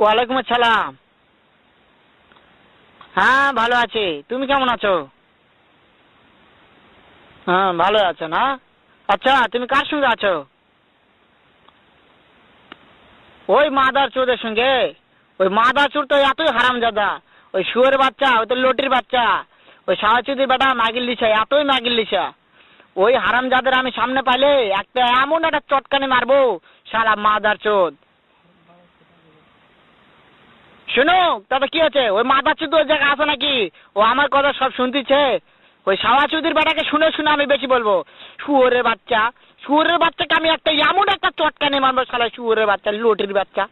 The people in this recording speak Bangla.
ওয়ালাইকুম আসসালাম। হ্যাঁ ভালো আছি, তুমি কেমন আছো? হ্যাঁ ভালো আছো না? আচ্ছা তুমি কার সঙ্গে আছো? ওই মাদার চোদের সঙ্গে। ওই মাদার চোর তো এতই হারামজাদা। ওই শুয়োরের বাচ্চা, ওই তো লটির বাচ্চা, ওই সাহাচুদির বেটা মাগিল লিসা, এতই মাগিল লিসা। ওই হারামজাদের আমি সামনে পাইলে একটা এমন একটা চটকানি মারবো, শালা মাদার চোদ। শুনো, তবে কি আছে? ওই মাদার চোদ ওই জায়গায় আছে নাকি? ও আমার কথা সব শুনতিছে। ওই সাওয়াচুদির বেটাকে শুনে শুনে আমি বেশি বলবো। শুয়োরের বাচ্চা, শুয়োরের বাচ্চাকে আমি একটা এমন একটা চটকানি মারবো, শালা শুয়োরের বাচ্চা, লটির বাচ্চা।